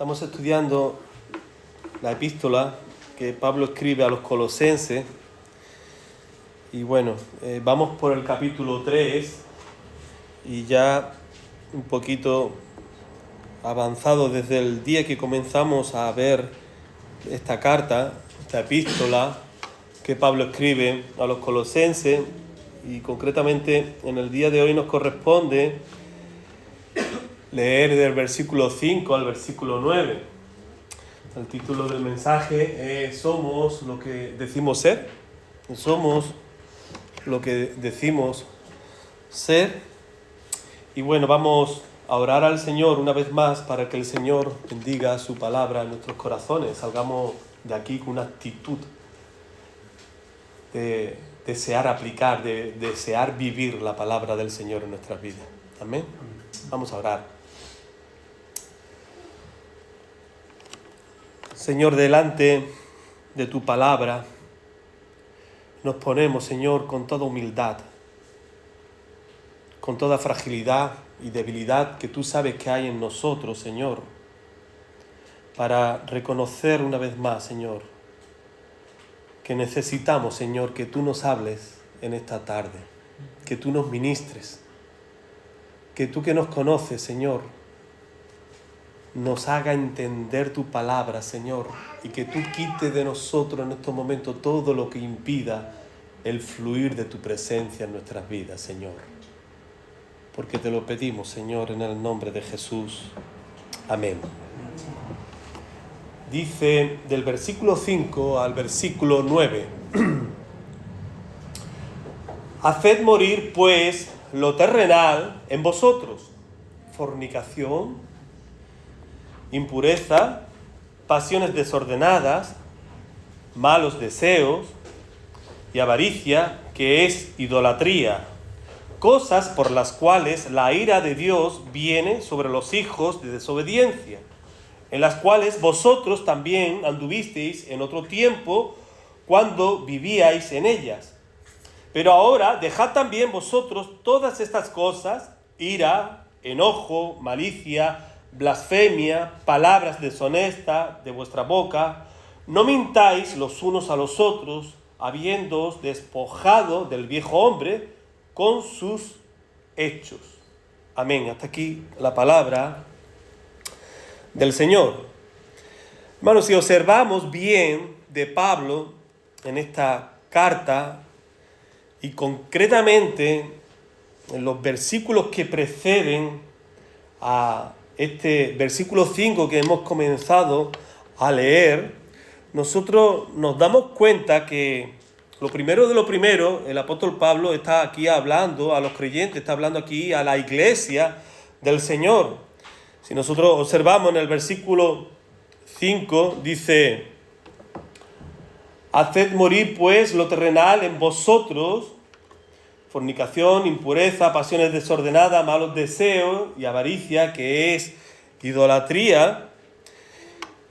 Estamos estudiando la epístola que Pablo escribe a los colosenses y bueno, vamos por el capítulo 3 y ya un poquito avanzado desde el día que comenzamos a ver esta carta, esta epístola que Pablo escribe a los colosenses, y concretamente en el día de hoy nos corresponde leer del versículo 5 al versículo 9. El título del mensaje es Somos lo que decimos ser. Somos lo que decimos ser. Y bueno, vamos a orar al Señor una vez más para que el Señor bendiga su palabra en nuestros corazones. Salgamos de aquí con una actitud de desear aplicar, de desear vivir la palabra del Señor en nuestras vidas. Amén. Vamos a orar. Señor, delante de tu palabra nos ponemos, Señor, con toda humildad, con toda fragilidad y debilidad que tú sabes que hay en nosotros, Señor, para reconocer una vez más, Señor, que necesitamos, Señor, que tú nos hables en esta tarde, que tú nos ministres, que tú que nos conoces, Señor, nos haga entender tu palabra, Señor, y que tú quites de nosotros en estos momentos todo lo que impida el fluir de tu presencia en nuestras vidas, Señor. Porque te lo pedimos, Señor, en el nombre de Jesús. Amén. Dice del versículo 5 al versículo 9. Haced morir, pues, lo terrenal en vosotros: fornicación, impureza, pasiones desordenadas, malos deseos y avaricia, que es idolatría, cosas por las cuales la ira de Dios viene sobre los hijos de desobediencia, en las cuales vosotros también anduvisteis en otro tiempo cuando vivíais en ellas. Pero ahora dejad también vosotros todas estas cosas: ira, enojo, malicia, blasfemia, palabras deshonestas de vuestra boca. No mintáis los unos a los otros, habiéndoos despojado del viejo hombre con sus hechos. Amén. Hasta aquí la palabra del Señor. Hermanos, si observamos bien de Pablo en esta carta, y concretamente en los versículos que preceden a este versículo 5 que hemos comenzado a leer, nosotros nos damos cuenta que lo primero de lo primero, el apóstol Pablo está aquí hablando a los creyentes, está hablando aquí a la iglesia del Señor. Si nosotros observamos en el versículo 5, dice: haced morir pues lo terrenal en vosotros: fornicación, impureza, pasiones desordenadas, malos deseos y avaricia, que es idolatría.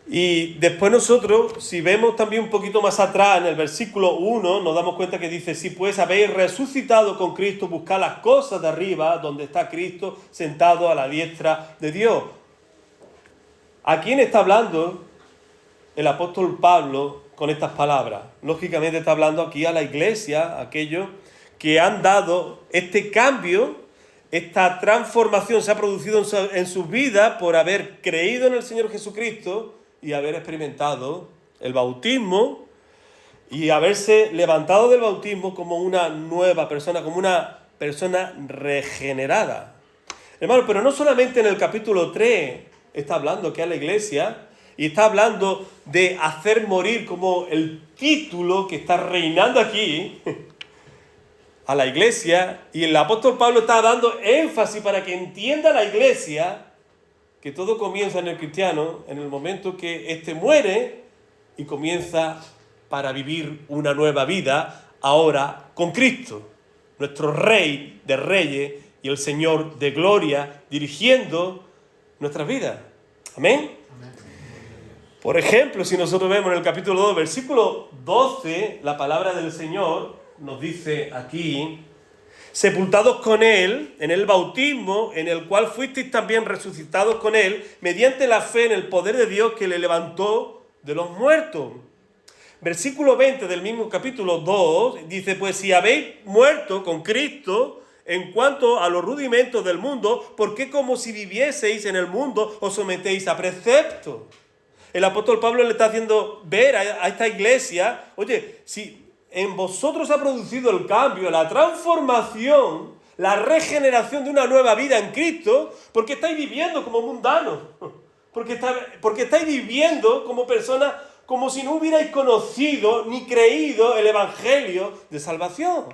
Y después nosotros, si vemos también un poquito más atrás, en el versículo 1, nos damos cuenta que dice: si pues habéis resucitado con Cristo, buscad las cosas de arriba, donde está Cristo sentado a la diestra de Dios. ¿A quién está hablando el apóstol Pablo con estas palabras? Lógicamente está hablando aquí a la iglesia, a aquellos que han dado este cambio, esta transformación se ha producido en sus vidas por haber creído en el Señor Jesucristo y haber experimentado el bautismo y haberse levantado del bautismo como una nueva persona, como una persona regenerada. Hermano, pero no solamente en el capítulo 3 está hablando que a la iglesia, y está hablando de hacer morir como el título que está reinando aquí a la iglesia, y el apóstol Pablo está dando énfasis para que entienda la iglesia que todo comienza en el cristiano en el momento que éste muere y comienza para vivir una nueva vida ahora con Cristo, nuestro Rey de Reyes y el Señor de Gloria, dirigiendo nuestras vidas. Amén. Por ejemplo, si nosotros vemos en el capítulo 2, versículo 12, la palabra del Señor nos dice aquí: sepultados con Él en el bautismo, en el cual fuisteis también resucitados con Él, mediante la fe en el poder de Dios que le levantó de los muertos. Versículo 20 del mismo capítulo 2 dice, pues si habéis muerto con Cristo en cuanto a los rudimentos del mundo, ¿por qué como si vivieseis en el mundo os sometéis a preceptos? El apóstol Pablo le está haciendo ver a esta iglesia, oye, si en vosotros ha producido el cambio, la transformación, la regeneración de una nueva vida en Cristo, ¿por qué estáis viviendo como mundanos? Porque estáis viviendo como personas como si no hubierais conocido ni creído el evangelio de salvación.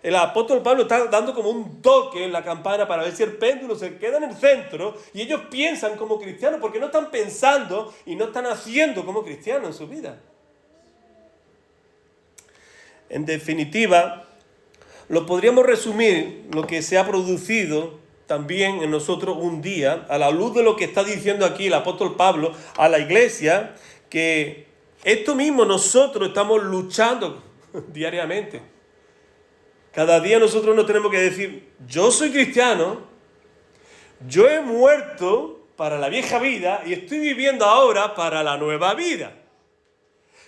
El apóstol Pablo está dando como un toque en la campana para ver si el péndulo se queda en el centro y ellos piensan como cristianos porque no están pensando y no están haciendo como cristianos en su vida. En definitiva, lo podríamos resumir lo que se ha producido también en nosotros un día, a la luz de lo que está diciendo aquí el apóstol Pablo a la iglesia, que esto mismo nosotros estamos luchando diariamente. Cada día nosotros nos tenemos que decir, yo soy cristiano, yo he muerto para la vieja vida y estoy viviendo ahora para la nueva vida.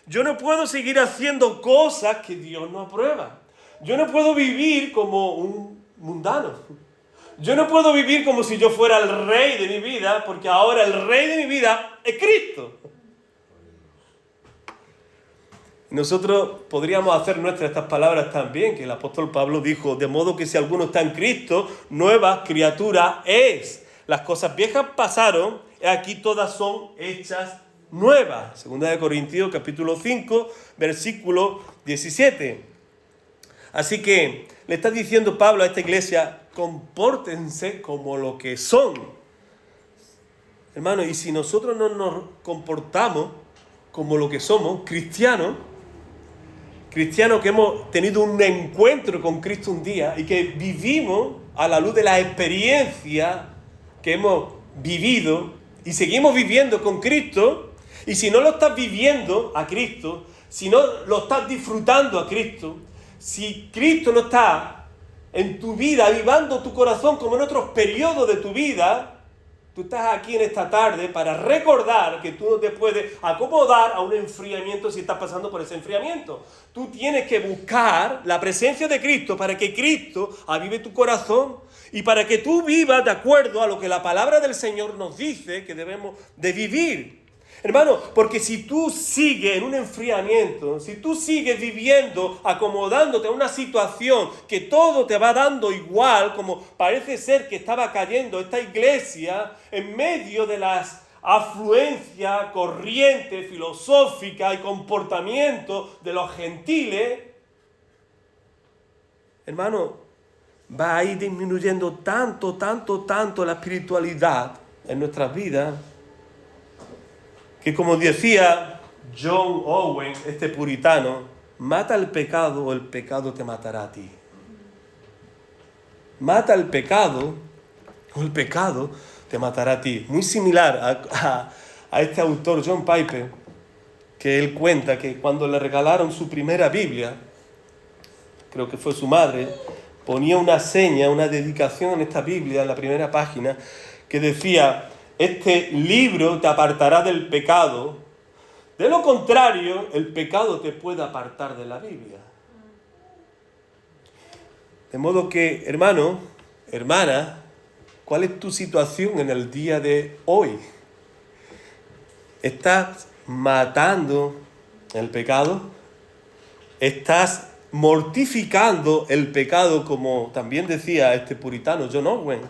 Yo no puedo seguir haciendo cosas que Dios no aprueba. Yo no puedo vivir como un mundano. Yo no puedo vivir como si yo fuera el rey de mi vida, porque ahora el rey de mi vida es Cristo. Nosotros podríamos hacer nuestras estas palabras también, que el apóstol Pablo dijo, de modo que si alguno está en Cristo, nueva criatura es. Las cosas viejas pasaron, y aquí todas son hechas nuevas. Segunda de Corintios, capítulo 5, versículo 17. Así que le está diciendo Pablo a esta iglesia, compórtense como lo que son. Hermano, y si nosotros no nos comportamos como lo que somos, cristianos que hemos tenido un encuentro con Cristo un día y que vivimos a la luz de la experiencia que hemos vivido y seguimos viviendo con Cristo, y si no lo estás viviendo a Cristo, si no lo estás disfrutando a Cristo, si Cristo no está en tu vida, avivando tu corazón como en otros periodos de tu vida, tú estás aquí en esta tarde para recordar que tú no te puedes acomodar a un enfriamiento si estás pasando por ese enfriamiento. Tú tienes que buscar la presencia de Cristo para que Cristo avive tu corazón y para que tú vivas de acuerdo a lo que la palabra del Señor nos dice que debemos de vivir. Hermano, porque si tú sigues en un enfriamiento, si tú sigues viviendo, acomodándote a una situación que todo te va dando igual, como parece ser que estaba cayendo esta iglesia en medio de las afluencias, corriente filosófica y comportamiento de los gentiles, hermano, va a ir disminuyendo tanto la espiritualidad en nuestras vidas, que como decía John Owen, este puritano, mata el pecado o el pecado te matará a ti. Mata el pecado o el pecado te matará a ti. Muy similar a este autor John Piper, que él cuenta que cuando le regalaron su primera Biblia, creo que fue su madre, ponía una seña, una dedicación en esta Biblia, en la primera página, que decía: este libro te apartará del pecado. De lo contrario, el pecado te puede apartar de la Biblia. De modo que, hermano, hermana, ¿cuál es tu situación en el día de hoy? ¿Estás matando el pecado? ¿Estás mortificando el pecado, como también decía este puritano John Owen?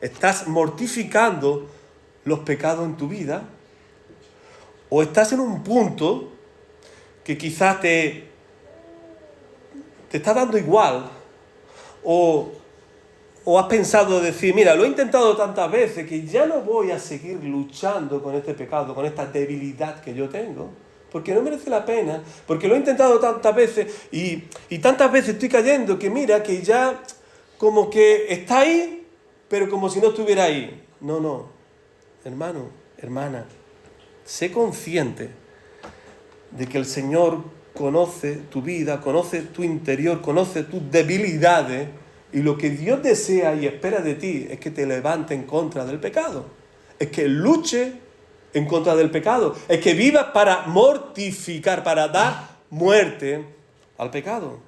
¿Estás mortificando los pecados en tu vida? ¿O estás en un punto que quizás te está dando igual? ¿O has pensado decir, mira, lo he intentado tantas veces que ya no voy a seguir luchando con este pecado, con esta debilidad que yo tengo? Porque no merece la pena, porque lo he intentado tantas veces y tantas veces estoy cayendo que mira, que ya como que está ahí, pero como si no estuviera ahí. No, hermano, hermana, sé consciente de que el Señor conoce tu vida, conoce tu interior, conoce tus debilidades, y lo que Dios desea y espera de ti es que te levantes en contra del pecado, es que luche en contra del pecado, es que vivas para mortificar, para dar muerte al pecado.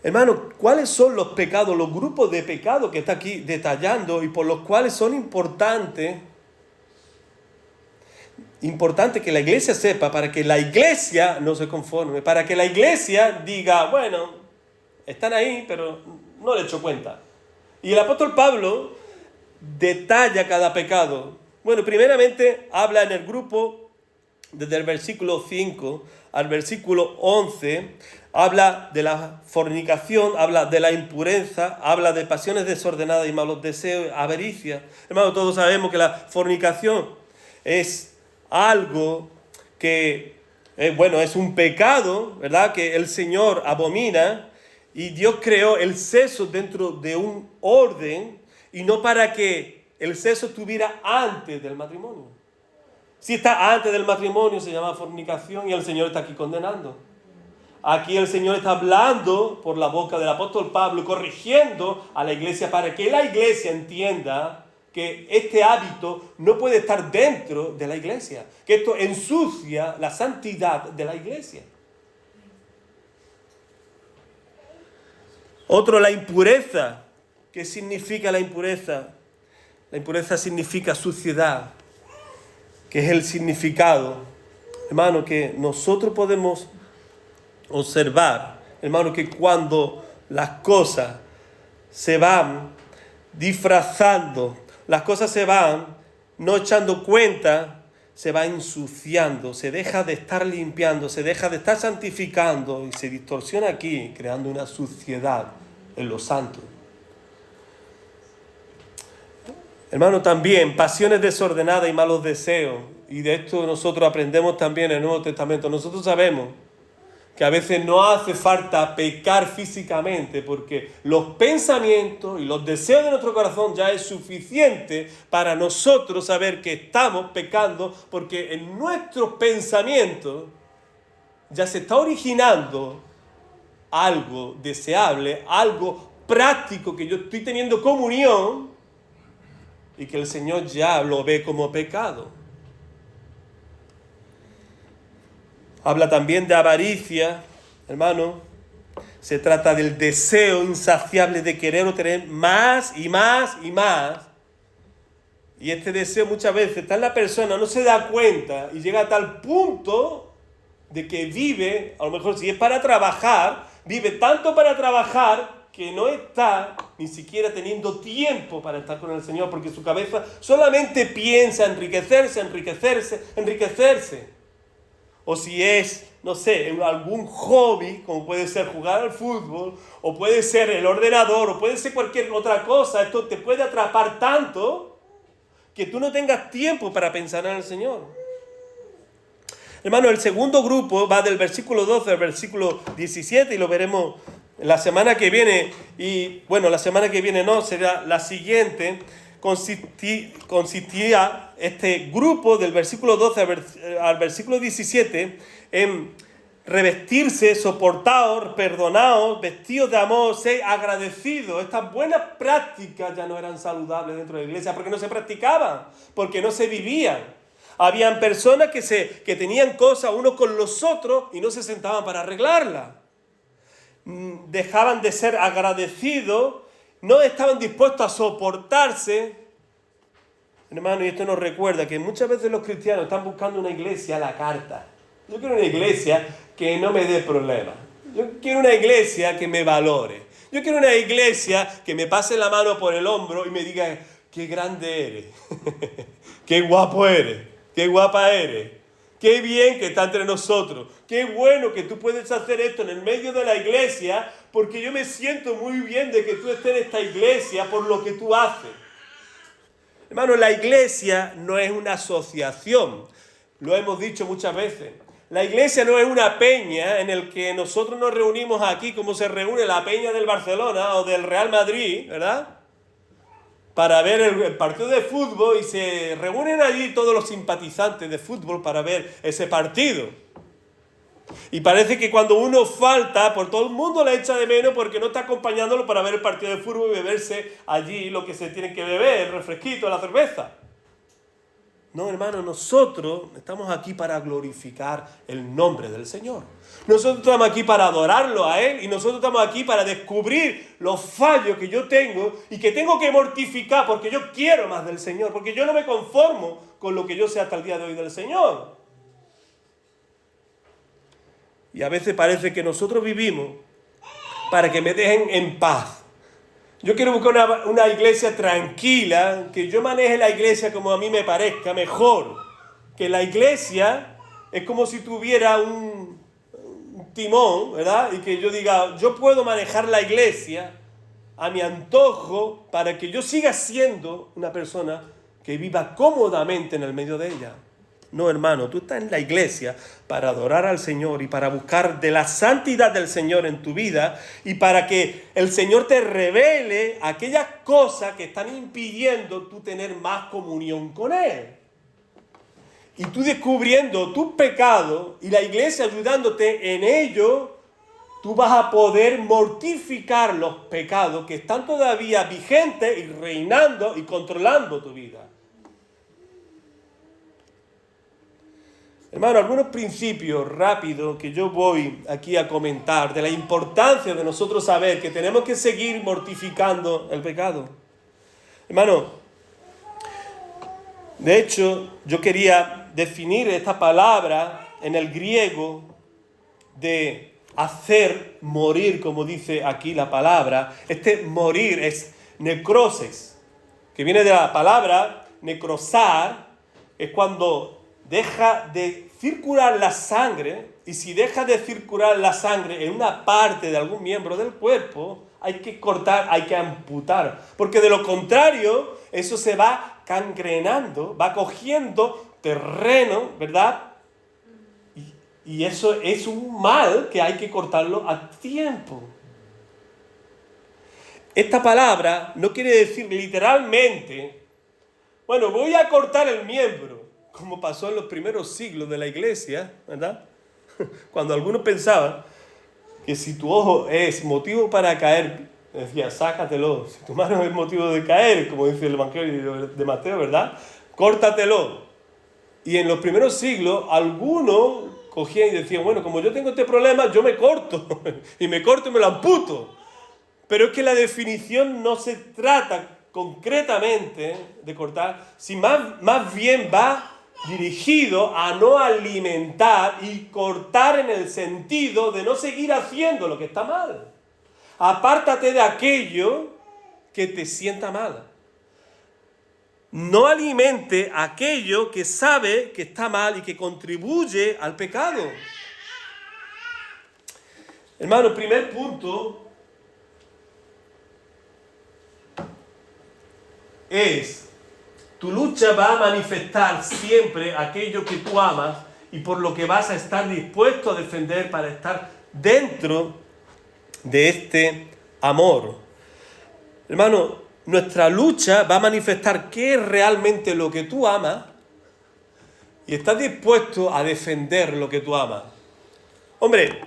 Hermano, ¿cuáles son los pecados, los grupos de pecados que está aquí detallando y por los cuales son importantes que la iglesia sepa, para que la iglesia no se conforme, para que la iglesia diga, bueno, están ahí, pero no le echo cuenta? Y el apóstol Pablo detalla cada pecado. Bueno, primeramente habla en el grupo, desde el versículo 5 al versículo 11, habla de la fornicación, habla de la impureza, habla de pasiones desordenadas y malos deseos, avaricia. Hermano, todos sabemos que la fornicación es algo que, es un pecado, ¿verdad?, que el Señor abomina, y Dios creó el sexo dentro de un orden, y no para que el sexo estuviera antes del matrimonio. Si está antes del matrimonio se llama fornicación, y el Señor está aquí condenando. Aquí el Señor está hablando por la boca del apóstol Pablo, corrigiendo a la iglesia para que la iglesia entienda que este hábito no puede estar dentro de la iglesia, que esto ensucia la santidad de la iglesia. Otro, la impureza. ¿Qué significa la impureza? La impureza significa suciedad, que es el significado, hermano, que nosotros podemos observar, hermano, que cuando las cosas se van disfrazando, las cosas se van no echando cuenta, se va ensuciando, se deja de estar limpiando, se deja de estar santificando y se distorsiona aquí, creando una suciedad en los santos. Hermano, también pasiones desordenadas y malos deseos. Y de esto nosotros aprendemos también en el Nuevo Testamento. Nosotros sabemos que a veces no hace falta pecar físicamente, porque los pensamientos y los deseos de nuestro corazón ya es suficiente para nosotros saber que estamos pecando, porque en nuestros pensamientos ya se está originando algo deseable, algo práctico, que yo estoy teniendo comunión y que el Señor ya lo ve como pecado. Habla también de avaricia, hermano. Se trata del deseo insaciable de querer obtener más y más y más. Y este deseo muchas veces está en la persona, no se da cuenta y llega a tal punto de que vive, a lo mejor si es para trabajar, vive tanto para trabajar que no está ni siquiera teniendo tiempo para estar con el Señor, porque su cabeza solamente piensa enriquecerse, enriquecerse, enriquecerse. O si es, no sé, algún hobby, como puede ser jugar al fútbol, o puede ser el ordenador, o puede ser cualquier otra cosa, esto te puede atrapar tanto que tú no tengas tiempo para pensar en el Señor. Hermano, el segundo grupo va del versículo 12 al versículo 17, y lo veremos la semana que viene. Y bueno, la semana que viene no, será la siguiente. Consistía este grupo del versículo 12 al versículo 17 en revestirse, soportados, perdonados, vestidos de amor, ser agradecidos. Estas buenas prácticas ya no eran saludables dentro de la iglesia porque no se practicaban, porque no se vivían. Habían personas que tenían cosas unos con los otros y no se sentaban para arreglarlas. Dejaban de ser agradecidos, no estaban dispuestos a soportarse. Hermano, y esto nos recuerda que muchas veces los cristianos están buscando una iglesia a la carta. Yo quiero una iglesia que no me dé problemas. Yo quiero una iglesia que me valore. Yo quiero una iglesia que me pase la mano por el hombro y me diga, qué grande eres, qué guapo eres, qué guapa eres, qué bien que está entre nosotros, qué bueno que tú puedes hacer esto en el medio de la iglesia, porque yo me siento muy bien de que tú estés en esta iglesia por lo que tú haces. Hermano, la iglesia no es una asociación, lo hemos dicho muchas veces. La iglesia no es una peña en el que nosotros nos reunimos aquí como se reúne la peña del Barcelona o del Real Madrid, ¿verdad?, para ver el partido de fútbol, y se reúnen allí todos los simpatizantes de fútbol para ver ese partido. Y parece que cuando uno falta, por todo el mundo le echa de menos porque no está acompañándolo para ver el partido de fútbol y beberse allí lo que se tiene que beber, el refresquito, la cerveza. No, hermano, nosotros estamos aquí para glorificar el nombre del Señor. Nosotros estamos aquí para adorarlo a Él y nosotros estamos aquí para descubrir los fallos que yo tengo y que tengo que mortificar porque yo quiero más del Señor, porque yo no me conformo con lo que yo sé hasta el día de hoy del Señor. Y a veces parece que nosotros vivimos para que me dejen en paz. Yo quiero buscar una iglesia tranquila, que yo maneje la iglesia como a mí me parezca mejor. Que la iglesia es como si tuviera un timón, ¿verdad? Y que yo diga, yo puedo manejar la iglesia a mi antojo para que yo siga siendo una persona que viva cómodamente en el medio de ella. No, hermano, tú estás en la iglesia para adorar al Señor y para buscar de la santidad del Señor en tu vida y para que el Señor te revele aquellas cosas que están impidiendo tú tener más comunión con Él. Y tú descubriendo tus pecados y la iglesia ayudándote en ello, tú vas a poder mortificar los pecados que están todavía vigentes y reinando y controlando tu vida. Hermano, algunos principios rápidos que yo voy aquí a comentar de la importancia de nosotros saber que tenemos que seguir mortificando el pecado. Hermano, de hecho, yo quería definir esta palabra en el griego de hacer morir, como dice aquí la palabra. Este morir es necrosis, que viene de la palabra necrosar, es cuando deja de circular la sangre, y si deja de circular la sangre en una parte de algún miembro del cuerpo, hay que cortar, hay que amputar, porque de lo contrario, eso se va cangrenando, va cogiendo terreno, ¿verdad? Y eso es un mal que hay que cortarlo a tiempo. Esta palabra no quiere decir literalmente, bueno, voy a cortar el miembro, como pasó en los primeros siglos de la iglesia, ¿verdad? Cuando algunos pensaban que si tu ojo es motivo para caer, decía, sácatelo. Si tu mano es motivo de caer, como dice el Evangelio de Mateo, ¿verdad? Córtatelo. Y en los primeros siglos, algunos cogían y decían, bueno, como yo tengo este problema, yo me corto. Y me corto y me lo amputo. Pero es que la definición no se trata concretamente de cortar, si más bien va dirigido a no alimentar y cortar en el sentido de no seguir haciendo lo que está mal. Apártate de aquello que te sienta mal. No alimente aquello que sabe que está mal y que contribuye al pecado. Hermano, el primer punto es: tu lucha va a manifestar siempre aquello que tú amas y por lo que vas a estar dispuesto a defender para estar dentro de este amor. Hermano, nuestra lucha va a manifestar qué es realmente lo que tú amas y estás dispuesto a defender lo que tú amas. Hombre,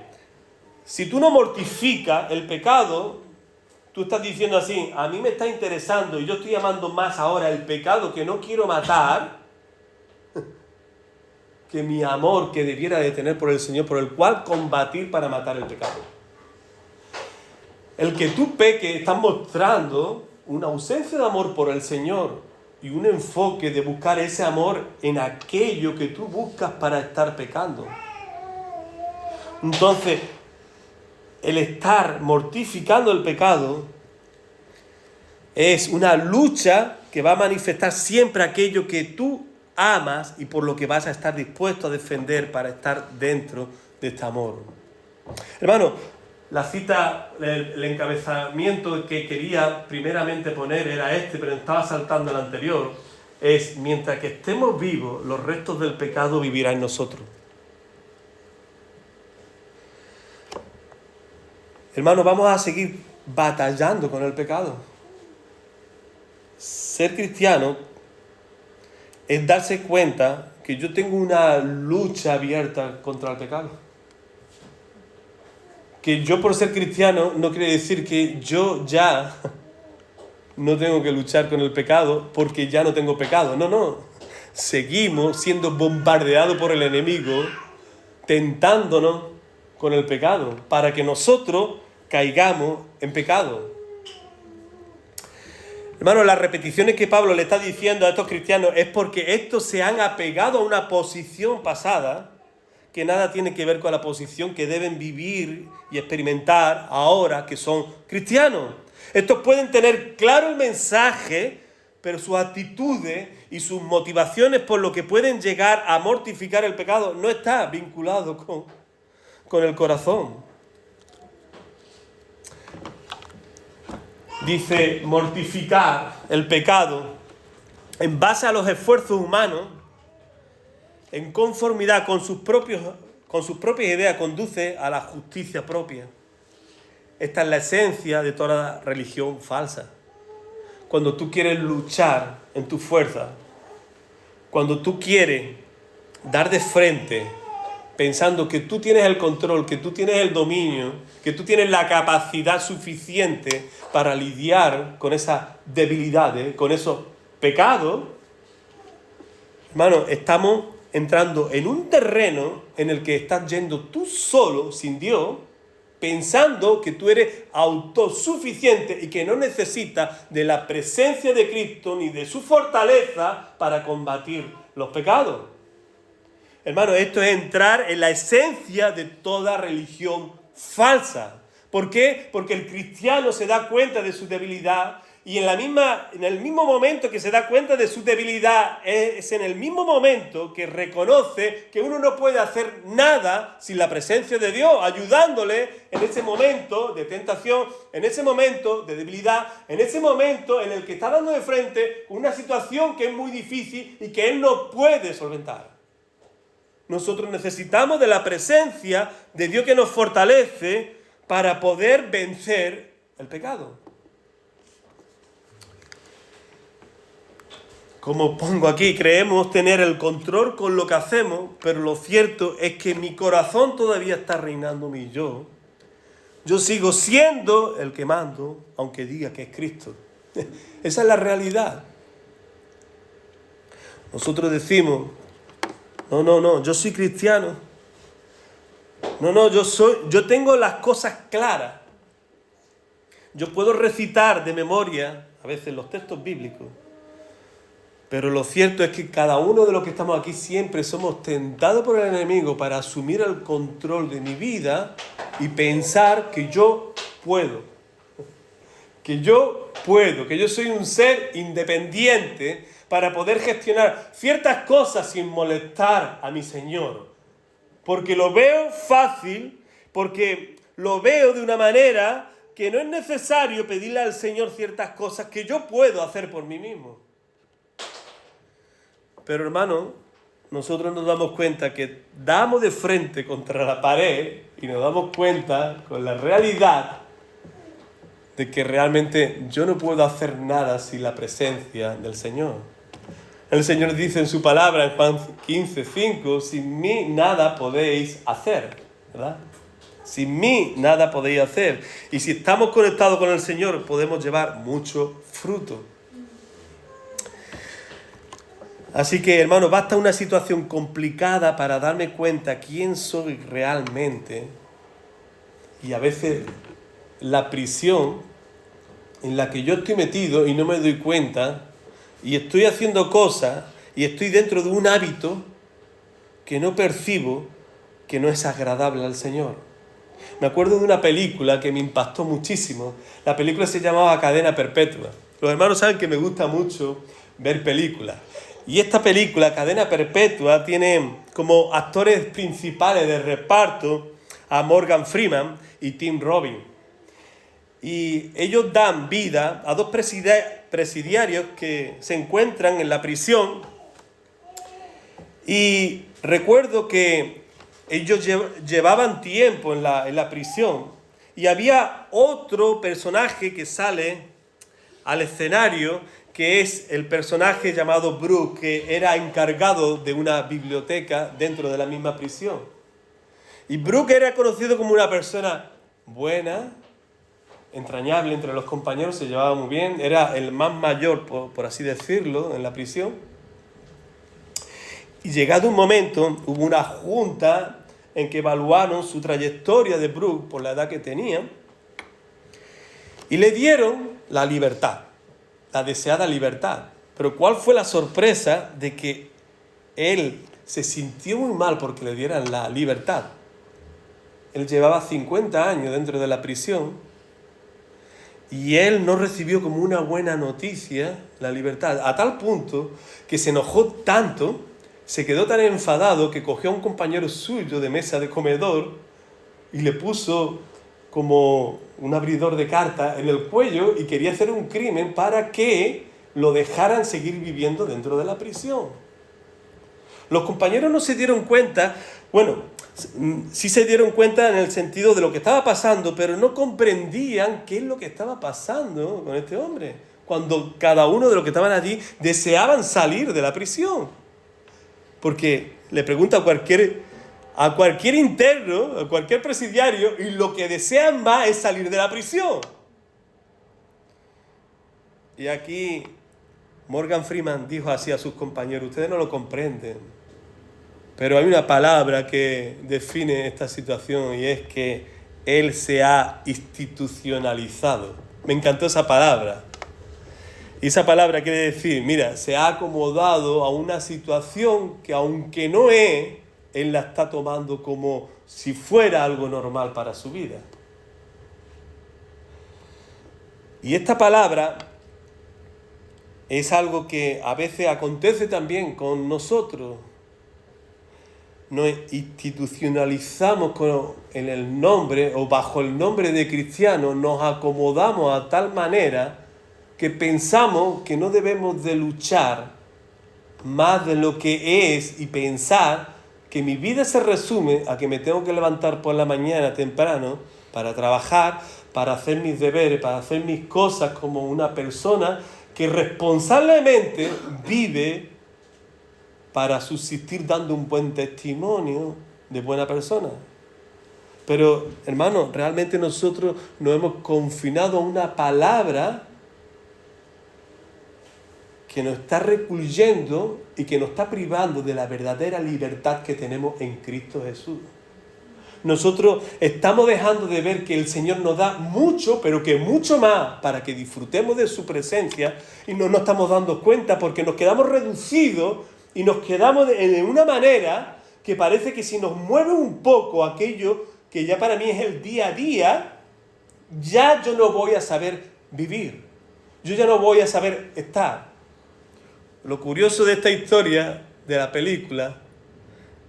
si tú no mortificas el pecado, tú estás diciendo así, a mí me está interesando y yo estoy amando más ahora el pecado que no quiero matar que mi amor que debiera de tener por el Señor, por el cual combatir para matar el pecado. El que tú peques está mostrando una ausencia de amor por el Señor y un enfoque de buscar ese amor en aquello que tú buscas para estar pecando. Entonces, el estar mortificando el pecado es una lucha que va a manifestar siempre aquello que tú amas y por lo que vas a estar dispuesto a defender para estar dentro de este amor. Hermano, la cita, el encabezamiento que quería primeramente poner era este, pero estaba saltando el anterior, es: mientras que estemos vivos, los restos del pecado vivirán en nosotros. Hermano, vamos a seguir batallando con el pecado. Ser cristiano es darse cuenta que yo tengo una lucha abierta contra el pecado. que yo por ser cristiano no quiere decir que yo ya no tengo que luchar con el pecado porque ya no tengo pecado. No, no. Seguimos siendo bombardeados por el enemigo, tentándonos con el pecado, para que nosotros caigamos en pecado. Hermano, las repeticiones que Pablo le está diciendo a estos cristianos es porque estos se han apegado a una posición pasada que nada tiene que ver con la posición que deben vivir y experimentar ahora que son cristianos. Estos pueden tener claro el mensaje, pero sus actitudes y sus motivaciones por lo que pueden llegar a mortificar el pecado no está vinculado con el corazón. Dice, mortificar el pecado en base a los esfuerzos humanos, en conformidad con sus propias ideas, conduce a la justicia propia. Esta es la esencia de toda religión falsa. Cuando tú quieres luchar en tu fuerza, cuando tú quieres dar de frente, pensando que tú tienes el control, que tú tienes el dominio, que tú tienes la capacidad suficiente para lidiar con esas debilidades, con esos pecados, hermano, estamos entrando en un terreno en el que estás yendo tú solo, sin Dios, pensando que tú eres autosuficiente y que no necesitas de la presencia de Cristo ni de su fortaleza para combatir los pecados. Hermano, esto es entrar en la esencia de toda religión falsa. ¿Por qué? Porque el cristiano se da cuenta de su debilidad y en el mismo momento que se da cuenta de su debilidad, es en el mismo momento que reconoce que uno no puede hacer nada sin la presencia de Dios, ayudándole en ese momento de tentación, en ese momento de debilidad, en ese momento en el que está dando de frente una situación que es muy difícil y que él no puede solventar. Nosotros necesitamos de la presencia de Dios que nos fortalece para poder vencer el pecado. Como pongo aquí, creemos tener el control con lo que hacemos, pero lo cierto es que mi corazón todavía está reinando mi yo. Yo sigo siendo el que mando, aunque diga que es Cristo. Esa es la realidad. Nosotros decimos, no, yo soy cristiano. Yo tengo las cosas claras. Yo puedo recitar de memoria, a veces los textos bíblicos, pero lo cierto es que cada uno de los que estamos aquí siempre somos tentados por el enemigo para asumir el control de mi vida y pensar que yo puedo. Que yo soy un ser independiente para poder gestionar ciertas cosas sin molestar a mi Señor. Porque lo veo fácil, porque lo veo de una manera que no es necesario pedirle al Señor ciertas cosas que yo puedo hacer por mí mismo. Pero hermano, nosotros nos damos cuenta que damos de frente contra la pared y nos damos cuenta con la realidad de que realmente yo no puedo hacer nada sin la presencia del Señor. El Señor dice en su palabra, en Juan 15:5, sin mí nada podéis hacer, ¿verdad? Sin mí nada podéis hacer. Y si estamos conectados con el Señor, podemos llevar mucho fruto. Así que, hermano, basta una situación complicada para darme cuenta quién soy realmente. Y a veces la prisión en la que yo estoy metido y no me doy cuenta, y estoy haciendo cosas, y estoy dentro de un hábito que no percibo, que no es agradable al Señor. Me acuerdo de una película que me impactó muchísimo. La película se llamaba Cadena Perpetua. Los hermanos saben que me gusta mucho ver películas. Y esta película, Cadena Perpetua, tiene como actores principales de reparto a Morgan Freeman y Tim Robbins. Y ellos dan vida a dos presidiarios que se encuentran en la prisión. Y recuerdo que ellos llevaban tiempo en la prisión. Y había otro personaje que sale al escenario, que es el personaje llamado Brooke, que era encargado de una biblioteca dentro de la misma prisión. Y Brooke era conocido como una persona buena, entrañable entre los compañeros, se llevaba muy bien, era el más mayor, por así decirlo, en la prisión. Y llegado un momento, hubo una junta en que evaluaron su trayectoria de Brooke por la edad que tenía y le dieron la libertad, la deseada libertad. Pero ¿cuál fue la sorpresa de que él se sintió muy mal porque le dieran la libertad? Él llevaba 50 años dentro de la prisión y él no recibió como una buena noticia la libertad, a tal punto que se enojó tanto, se quedó tan enfadado que cogió a un compañero suyo de mesa de comedor y le puso como un abridor de cartas en el cuello y quería hacer un crimen para que lo dejaran seguir viviendo dentro de la prisión. Los compañeros no se dieron cuenta, bueno, sí se dieron cuenta en el sentido de lo que estaba pasando, pero no comprendían qué es lo que estaba pasando con este hombre, cuando cada uno de los que estaban allí deseaban salir de la prisión. Porque le pregunta a cualquier interno, a cualquier presidiario, y lo que desean más es salir de la prisión. Y aquí Morgan Freeman dijo así a sus compañeros: ustedes no lo comprenden, pero hay una palabra que define esta situación y es que él se ha institucionalizado. Me encantó esa palabra. Y esa palabra quiere decir, mira, se ha acomodado a una situación que aunque no es, él la está tomando como si fuera algo normal para su vida. Y esta palabra es algo que a veces acontece también con nosotros. Nos institucionalizamos en el nombre o bajo el nombre de cristiano, nos acomodamos a tal manera que pensamos que no debemos de luchar más de lo que es y pensar que mi vida se resume a que me tengo que levantar por la mañana temprano para trabajar, para hacer mis deberes, para hacer mis cosas como una persona que responsablemente vive para subsistir dando un buen testimonio de buena persona. Pero, hermano, realmente nosotros nos hemos confinado a una palabra que nos está recluyendo y que nos está privando de la verdadera libertad que tenemos en Cristo Jesús. Nosotros estamos dejando de ver que el Señor nos da mucho, pero que mucho más para que disfrutemos de su presencia y no nos estamos dando cuenta porque nos quedamos reducidos y nos quedamos en una manera que parece que si nos mueve un poco aquello que ya para mí es el día a día, ya yo no voy a saber vivir. Yo ya no voy a saber estar. Lo curioso de esta historia, de la película,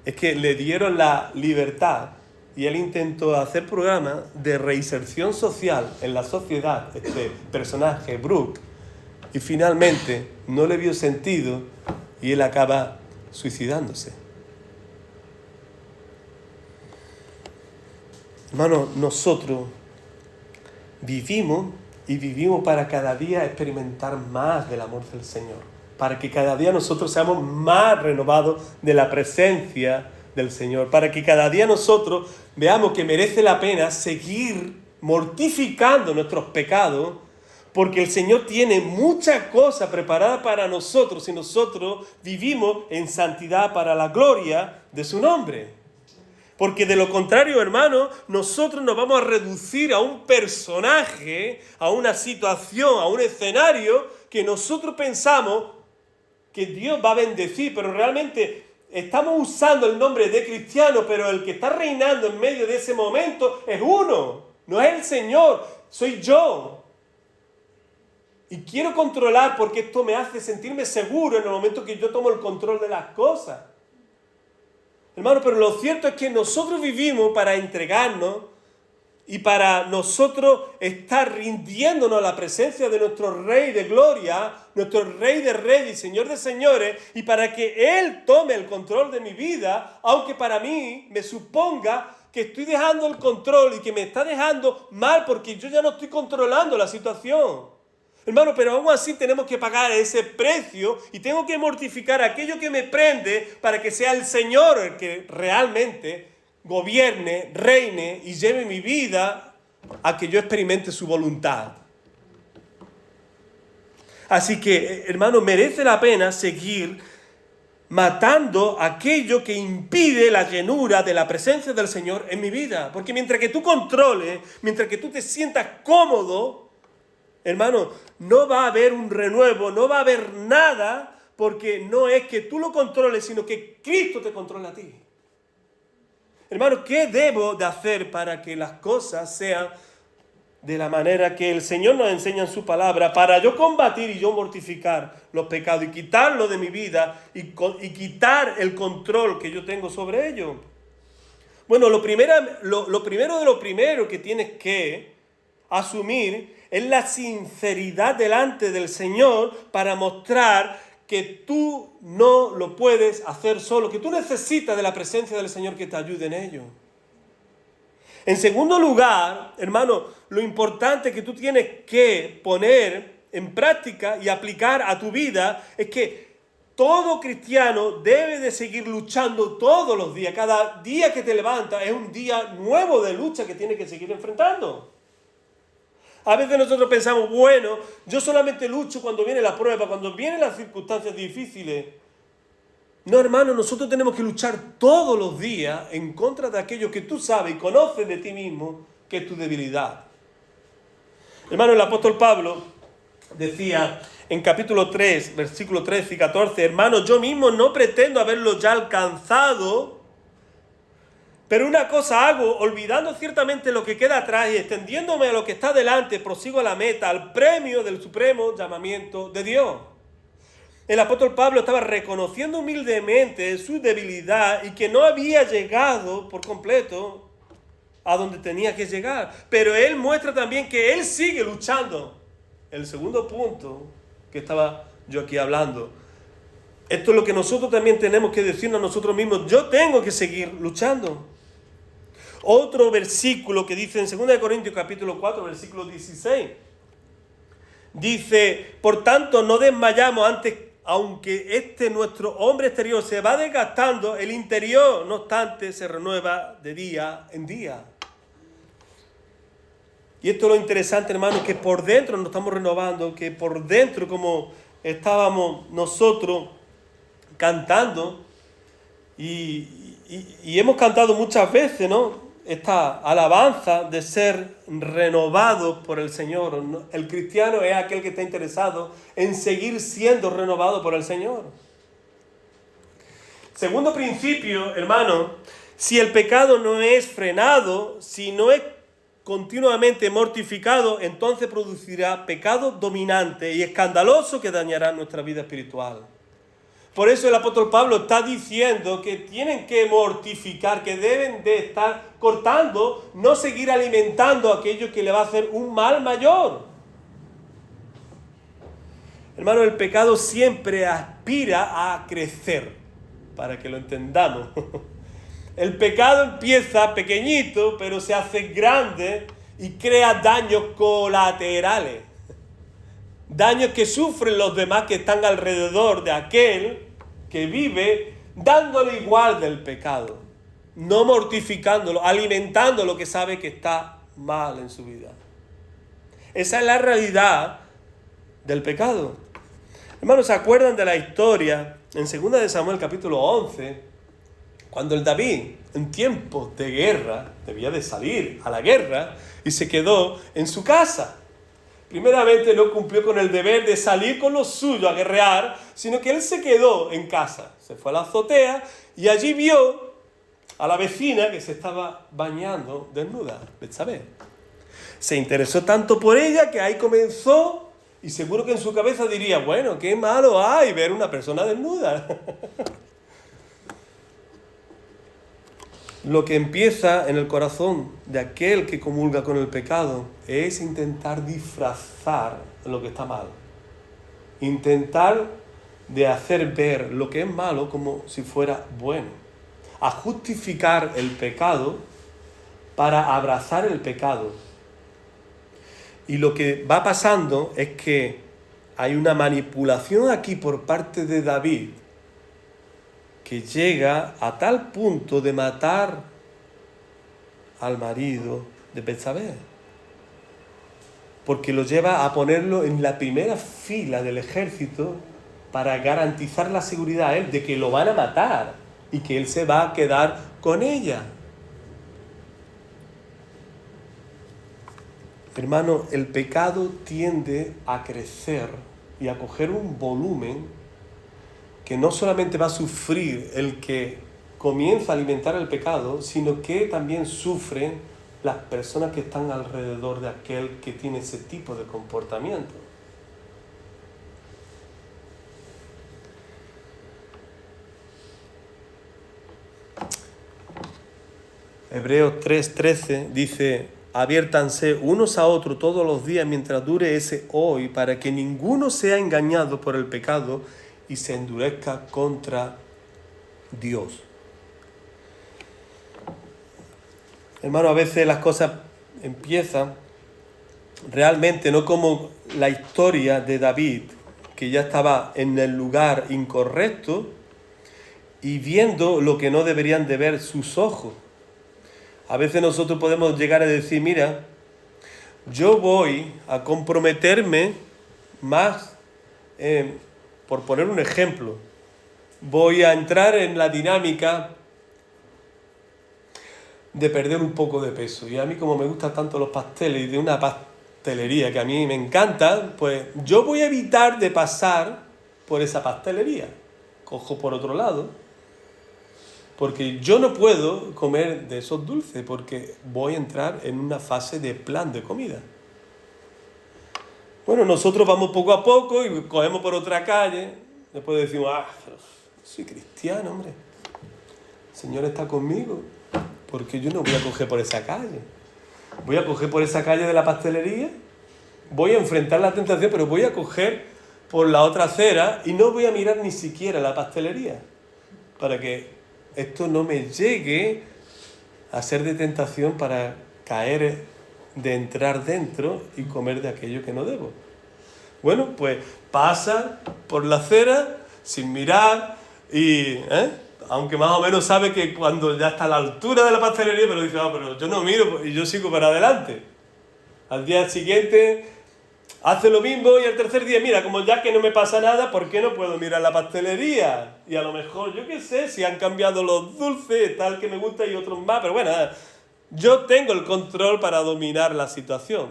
es que le dieron la libertad y él intentó hacer programas de reinserción social en la sociedad, este personaje, Brooke, y finalmente no le vio sentido y él acaba suicidándose. Hermano, nosotros vivimos para cada día experimentar más del amor del Señor, para que cada día nosotros seamos más renovados de la presencia del Señor, para que cada día nosotros veamos que merece la pena seguir mortificando nuestros pecados, porque el Señor tiene muchas cosas preparadas para nosotros si nosotros vivimos en santidad para la gloria de su nombre. Porque de lo contrario, hermano, nosotros nos vamos a reducir a un personaje, a una situación, a un escenario que nosotros pensamos que Dios va a bendecir, pero realmente estamos usando el nombre de cristiano, pero el que está reinando en medio de ese momento es uno, no es el Señor, soy yo. Y quiero controlar porque esto me hace sentirme seguro en el momento que yo tomo el control de las cosas. Hermano, pero lo cierto es que nosotros vivimos para entregarnos y para nosotros estar rindiéndonos a la presencia de nuestro Rey de Gloria, nuestro Rey de Reyes y Señor de Señores, y para que Él tome el control de mi vida, aunque para mí me suponga que estoy dejando el control y que me está dejando mal porque yo ya no estoy controlando la situación. Hermano, pero aún así tenemos que pagar ese precio y tengo que mortificar aquello que me prende para que sea el Señor el que realmente gobierne, reine y lleve mi vida a que yo experimente su voluntad. Así que, hermano, merece la pena seguir matando aquello que impide la llenura de la presencia del Señor en mi vida. Porque mientras que tú controles, mientras que tú te sientas cómodo, hermano, no va a haber un renuevo, no va a haber nada, porque no es que tú lo controles, sino que Cristo te controla a ti. Hermano, ¿qué debo de hacer para que las cosas sean de la manera que el Señor nos enseña en su palabra, para yo combatir y yo mortificar los pecados y quitarlo de mi vida y quitar el control que yo tengo sobre ello? Bueno, lo primero de lo primero que tienes que asumir es la sinceridad delante del Señor para mostrar que tú no lo puedes hacer solo, que tú necesitas de la presencia del Señor que te ayude en ello. En segundo lugar, hermano, lo importante que tú tienes que poner en práctica y aplicar a tu vida es que todo cristiano debe de seguir luchando todos los días. Cada día que te levantas es un día nuevo de lucha que tienes que seguir enfrentando. A veces nosotros pensamos, bueno, yo solamente lucho cuando viene la prueba, cuando vienen las circunstancias difíciles. No, hermano, nosotros tenemos que luchar todos los días en contra de aquello que tú sabes y conoces de ti mismo, que es tu debilidad. Hermano, el apóstol Pablo decía en capítulo 3, versículos 13 y 14, hermano, yo mismo no pretendo haberlo ya alcanzado, pero una cosa hago, olvidando ciertamente lo que queda atrás y extendiéndome a lo que está delante, prosigo a la meta, al premio del supremo llamamiento de Dios. El apóstol Pablo estaba reconociendo humildemente su debilidad y que no había llegado por completo a donde tenía que llegar. Pero él muestra también que él sigue luchando. El segundo punto que estaba yo aquí hablando. Esto es lo que nosotros también tenemos que decirnos a nosotros mismos. Yo tengo que seguir luchando. Otro versículo que dice en 2 Corintios capítulo 4, versículo 16. Dice, por tanto no desmayamos antes. Aunque nuestro hombre exterior se va desgastando, el interior, no obstante, se renueva de día en día. Y esto es lo interesante, hermano, que por dentro nos estamos renovando, que por dentro, como estábamos nosotros cantando, y hemos cantado muchas veces, ¿no? Esta alabanza de ser renovados por el Señor. El cristiano es aquel que está interesado en seguir siendo renovado por el Señor. Segundo principio, hermano, si el pecado no es frenado, si no es continuamente mortificado, entonces producirá pecado dominante y escandaloso que dañará nuestra vida espiritual. Por eso el apóstol Pablo está diciendo que tienen que mortificar, que deben de estar cortando, no seguir alimentando aquello que le va a hacer un mal mayor. Hermano, el pecado siempre aspira a crecer, para que lo entendamos. El pecado empieza pequeñito, pero se hace grande y crea daños colaterales. Daños que sufren los demás que están alrededor de aquel que vive dándole igual del pecado, no mortificándolo, alimentando lo que sabe que está mal en su vida. Esa es la realidad del pecado. Hermanos, ¿se acuerdan de la historia en 2 de Samuel capítulo 11? Cuando el David, en tiempos de guerra, debía de salir a la guerra y se quedó en su casa. Primeramente no cumplió con el deber de salir con los suyos a guerrear, sino que él se quedó en casa. Se fue a la azotea y allí vio a la vecina que se estaba bañando desnuda, Betsabé. Se interesó tanto por ella que ahí comenzó, y seguro que en su cabeza diría, bueno, qué malo hay ver una persona desnuda. Lo que empieza en el corazón de aquel que comulga con el pecado es intentar disfrazar lo que está mal. Intentar de hacer ver lo que es malo como si fuera bueno. A justificar el pecado para abrazar el pecado. Y lo que va pasando es que hay una manipulación aquí por parte de David que llega a tal punto de matar al marido de Betsabé. porque lo lleva a ponerlo en la primera fila del ejército para garantizar la seguridad a él de que lo van a matar y que él se va a quedar con ella. Hermano, el pecado tiende a crecer y a coger un volumen que no solamente va a sufrir el que comienza a alimentar el pecado, sino que también sufren las personas que están alrededor de aquel que tiene ese tipo de comportamiento. Hebreos 3:13 dice: aviértanse unos a otros todos los días mientras dure ese hoy, para que ninguno sea engañado por el pecado y se endurezca contra Dios. Hermano, a veces las cosas empiezan realmente no como la historia de David, que ya estaba en el lugar incorrecto y viendo lo que no deberían de ver sus ojos. A veces nosotros podemos llegar a decir: mira, yo voy a comprometerme más, por poner un ejemplo, voy a entrar en la dinámica de perder un poco de peso. Y a mí, como me gustan tanto los pasteles y de una pastelería que a mí me encanta, pues yo voy a evitar de pasar por esa pastelería. Cojo por otro lado, porque yo no puedo comer de esos dulces, porque voy a entrar en una fase de plan de comida. Bueno, nosotros vamos poco a poco y cogemos por otra calle. Después decimos: pero soy cristiano, hombre. El Señor está conmigo, porque yo no voy a coger por esa calle. Voy a coger por esa calle de la pastelería, voy a enfrentar la tentación, pero voy a coger por la otra acera y no voy a mirar ni siquiera la pastelería, para que esto no me llegue a ser de tentación para caer, de entrar dentro y comer de aquello que no debo. Bueno, pues pasa por la acera sin mirar y... aunque más o menos sabe que cuando ya está a la altura de la pastelería, pero dice: pero yo no miro y yo sigo para adelante. Al día siguiente hace lo mismo y al tercer día: mira, como ya que no me pasa nada, ¿por qué no puedo mirar la pastelería? Y a lo mejor, yo qué sé, si han cambiado los dulces, tal que me gusta y otros más, pero bueno, yo tengo el control para dominar la situación.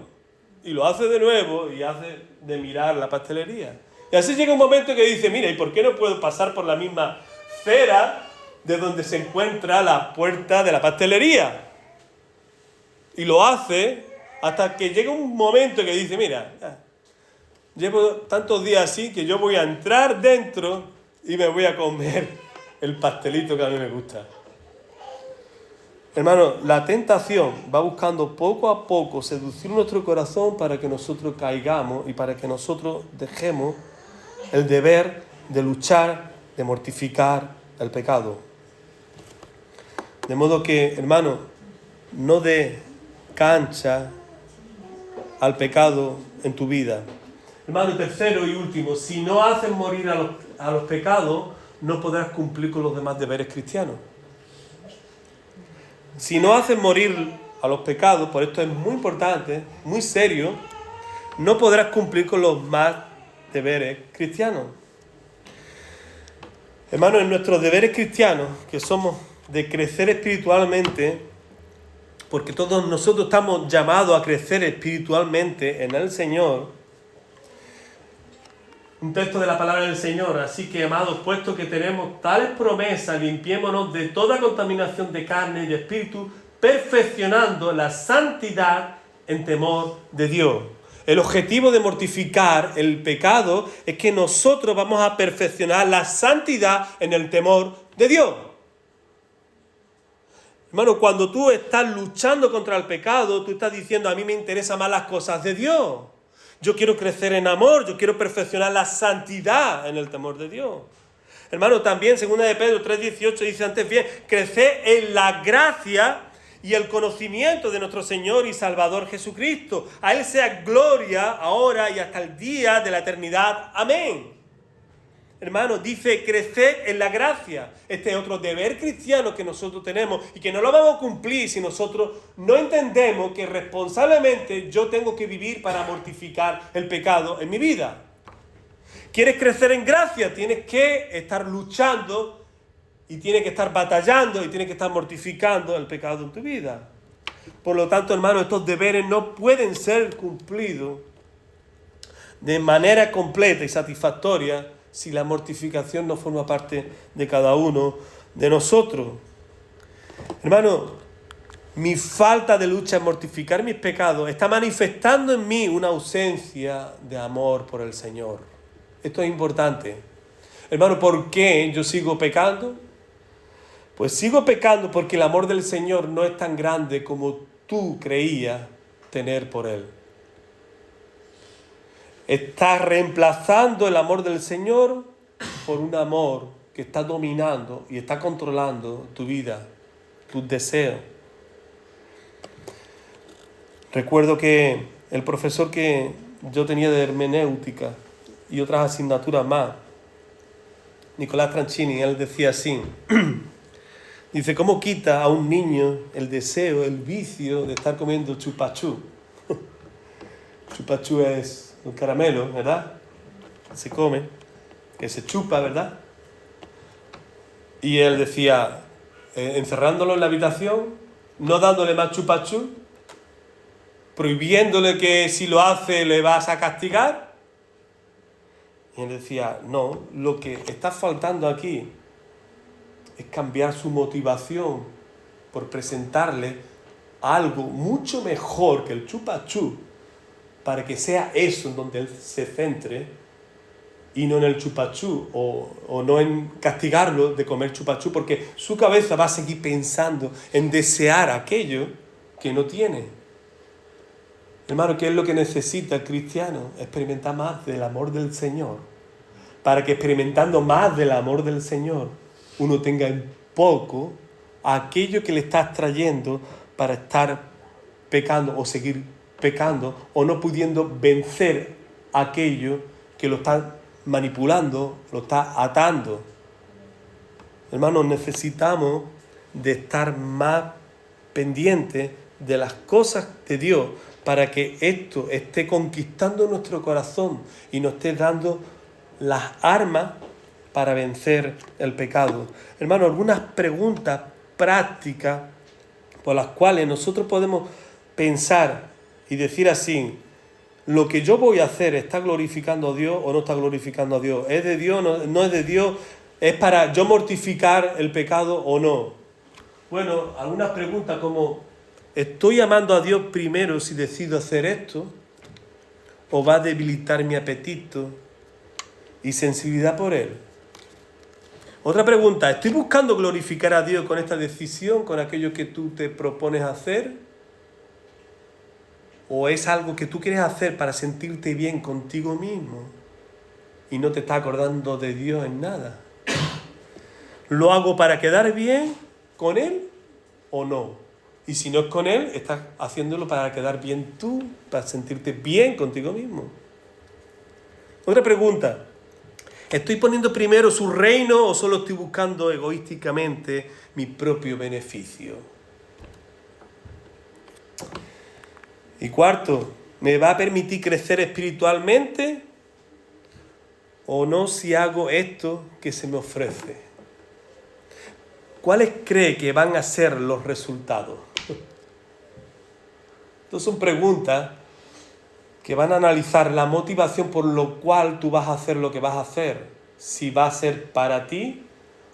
Y lo hace de nuevo y hace de mirar la pastelería. Y así llega un momento que dice: mira, ¿y por qué no puedo pasar por la misma acera de donde se encuentra la puerta de la pastelería? Y lo hace hasta que llega un momento que dice: mira, llevo tantos días así que yo voy a entrar dentro y me voy a comer el pastelito que a mí me gusta. Hermano, la tentación va buscando poco a poco seducir nuestro corazón para que nosotros caigamos y para que nosotros dejemos el deber de luchar, de mortificar el pecado. De modo que, hermano, no dé cancha al pecado en tu vida. Hermano, tercero y último, si no haces morir a los pecados, no podrás cumplir con los demás deberes cristianos. Si no haces morir a los pecados, por esto es muy importante, muy serio, no podrás cumplir con los más deberes cristianos. Hermano, en nuestros deberes cristianos, que somos de crecer espiritualmente, porque todos nosotros estamos llamados a crecer espiritualmente en el Señor. Un texto de la palabra del Señor: así que, amados, puesto que tenemos tales promesas, limpiémonos de toda contaminación de carne y de espíritu, perfeccionando la santidad en temor de Dios. El objetivo de mortificar el pecado es que nosotros vamos a perfeccionar la santidad en el temor de Dios. Hermano, cuando tú estás luchando contra el pecado, tú estás diciendo: a mí me interesan más las cosas de Dios. Yo quiero crecer en amor, yo quiero perfeccionar la santidad en el temor de Dios. Hermano, también 2 de Pedro 3:18 dice: antes bien, crecer en la gracia y el conocimiento de nuestro Señor y Salvador Jesucristo. A Él sea gloria ahora y hasta el día de la eternidad. Amén. hermano, dice crecer en la gracia. Este es otro deber cristiano que nosotros tenemos y que no lo vamos a cumplir si nosotros no entendemos que responsablemente yo tengo que vivir para mortificar el pecado en mi vida. ¿Quieres crecer en gracia? Tienes que estar luchando y tienes que estar batallando y tienes que estar mortificando el pecado en tu vida. Por lo tanto, hermano, estos deberes no pueden ser cumplidos de manera completa y satisfactoria si la mortificación no forma parte de cada uno de nosotros. Hermano, mi falta de lucha en mortificar mis pecados está manifestando en mí una ausencia de amor por el Señor. Esto es importante. Hermano, ¿por qué yo sigo pecando? Pues sigo pecando porque el amor del Señor no es tan grande como tú creías tener por Él. Estás reemplazando el amor del Señor por un amor que está dominando y está controlando tu vida, tus deseos. Recuerdo que el profesor que yo tenía de hermenéutica y otras asignaturas más, Nicolás Tranchini, él decía así, dice, ¿cómo quita a un niño el deseo, el vicio de estar comiendo chupachú? Chupachú es un caramelo, ¿verdad? Se come, que se chupa, ¿verdad? Y él decía, encerrándolo en la habitación, no dándole más chupachú, prohibiéndole que si lo hace le vas a castigar. Y él decía, no, lo que está faltando aquí es cambiar su motivación por presentarle algo mucho mejor que el chupachú, para que sea eso en donde él se centre y no en el chupachú o no en castigarlo de comer chupachú, porque su cabeza va a seguir pensando en desear aquello que no tiene. Hermano, ¿qué es lo que necesita el cristiano? Experimentar más del amor del Señor, para que experimentando más del amor del Señor uno tenga en poco aquello que le está trayendo para estar pecando o seguir pecando o no pudiendo vencer aquello que lo está manipulando, lo está atando. Hermanos, necesitamos de estar más pendientes de las cosas de Dios para que esto esté conquistando nuestro corazón y nos esté dando las armas para vencer el pecado. Hermanos, algunas preguntas prácticas por las cuales nosotros podemos pensar y decir así, lo que yo voy a hacer, ¿está glorificando a Dios o no está glorificando a Dios? ¿Es de Dios, no es de Dios? ¿Es para yo mortificar el pecado o no? Bueno, algunas preguntas como, ¿estoy amando a Dios primero si decido hacer esto? ¿O va a debilitar mi apetito y sensibilidad por Él? Otra pregunta, ¿estoy buscando glorificar a Dios con esta decisión, con aquello que tú te propones hacer? ¿O es algo que tú quieres hacer para sentirte bien contigo mismo y no te estás acordando de Dios en nada? ¿Lo hago para quedar bien con Él o no? Y si no es con Él, estás haciéndolo para quedar bien tú, para sentirte bien contigo mismo. Otra pregunta, ¿estoy poniendo primero su reino o solo estoy buscando egoísticamente mi propio beneficio? Y cuarto, ¿me va a permitir crecer espiritualmente o no si hago esto que se me ofrece? ¿Cuáles cree que van a ser los resultados? Estas son preguntas que van a analizar la motivación por lo cual tú vas a hacer lo que vas a hacer. Si va a ser para ti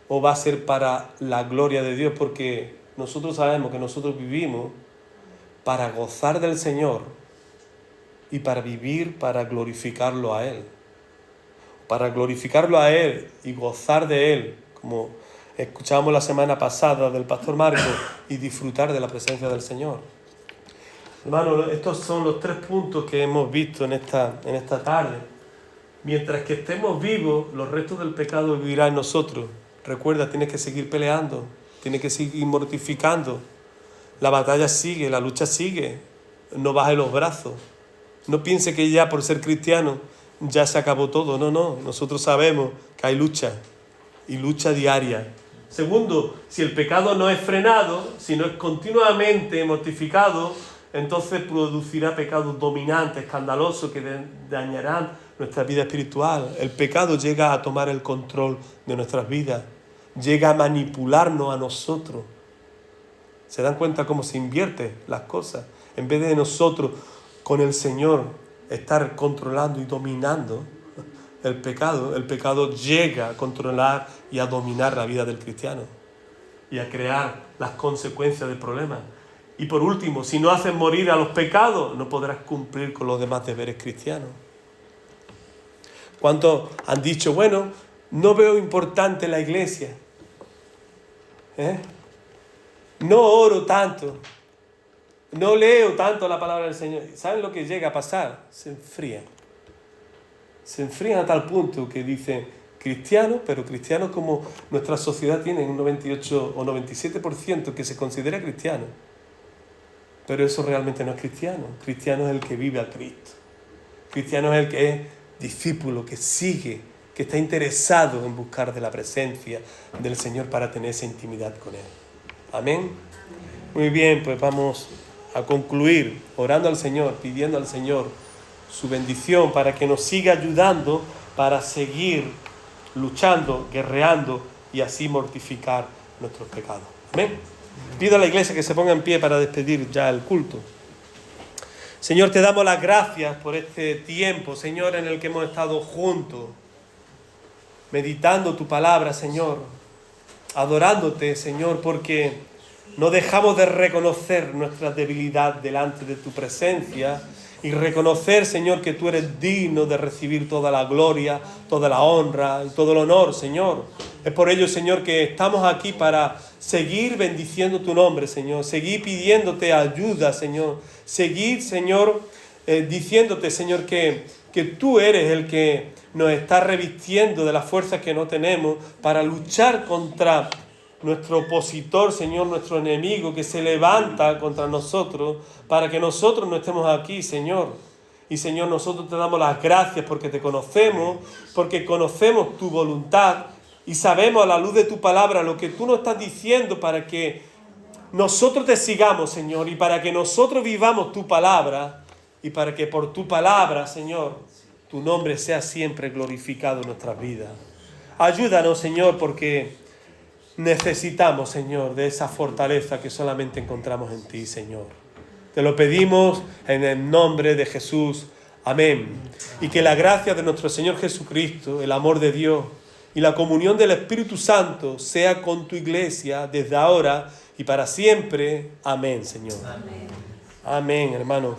o va a ser para la gloria de Dios, porque nosotros sabemos que nosotros vivimos para gozar del Señor y para vivir para glorificarlo a Él. Para glorificarlo a Él y gozar de Él, como escuchábamos la semana pasada del pastor Marco, y disfrutar de la presencia del Señor. Hermanos, estos son los 3 puntos que hemos visto en esta tarde. Mientras que estemos vivos, los restos del pecado vivirán en nosotros. Recuerda, tienes que seguir peleando, tienes que seguir mortificando. La batalla sigue, la lucha sigue. No bajes los brazos. No piense que ya por ser cristiano ya se acabó todo. No, no. Nosotros sabemos que hay lucha y lucha diaria. Segundo, si el pecado no es frenado, si no es continuamente mortificado, entonces producirá pecados dominantes, escandalosos, que dañarán nuestra vida espiritual. El pecado llega a tomar el control de nuestras vidas, llega a manipularnos a nosotros. ¿Se dan cuenta cómo se invierten las cosas? En vez de nosotros, con el Señor, estar controlando y dominando el pecado llega a controlar y a dominar la vida del cristiano y a crear las consecuencias del problema. Y por último, si no haces morir a los pecados, no podrás cumplir con los demás deberes cristianos. ¿Cuántos han dicho, bueno, no veo importante la iglesia? No oro tanto, no leo tanto la palabra del Señor. ¿Saben lo que llega a pasar? Se enfrían. Se enfrían a tal punto que dicen cristianos, pero cristianos como nuestra sociedad tiene un 98 o 97% que se considera cristiano. Pero eso realmente no es cristiano. Cristiano es el que vive a Cristo. Cristiano es el que es discípulo, que sigue, que está interesado en buscar de la presencia del Señor para tener esa intimidad con Él. Amén. Muy bien, pues vamos a concluir orando al Señor, pidiendo al Señor su bendición para que nos siga ayudando para seguir luchando, guerreando y así mortificar nuestros pecados. Amén. Pido a la iglesia que se ponga en pie para despedir ya el culto. Señor, te damos las gracias por este tiempo, Señor, en el que hemos estado juntos, meditando tu palabra, Señor, adorándote, Señor, porque no dejamos de reconocer nuestra debilidad delante de tu presencia y reconocer, Señor, que tú eres digno de recibir toda la gloria, toda la honra y todo el honor, Señor. Es por ello, Señor, que estamos aquí para seguir bendiciendo tu nombre, Señor, seguir pidiéndote ayuda, Señor, seguir, Señor, diciéndote, Señor, que tú eres el que nos está revistiendo de las fuerzas que no tenemos para luchar contra nuestro opositor, Señor, nuestro enemigo que se levanta contra nosotros para que nosotros no estemos aquí, Señor. Y, Señor, nosotros te damos las gracias porque te conocemos, porque conocemos tu voluntad y sabemos a la luz de tu palabra lo que tú nos estás diciendo para que nosotros te sigamos, Señor, y para que nosotros vivamos tu palabra y para que por tu palabra, Señor, tu nombre sea siempre glorificado en nuestras vidas. Ayúdanos, Señor, porque necesitamos, Señor, de esa fortaleza que solamente encontramos en ti, Señor. Te lo pedimos en el nombre de Jesús. Amén. Y que la gracia de nuestro Señor Jesucristo, el amor de Dios y la comunión del Espíritu Santo sea con tu iglesia desde ahora y para siempre. Amén, Señor. Amén, hermanos.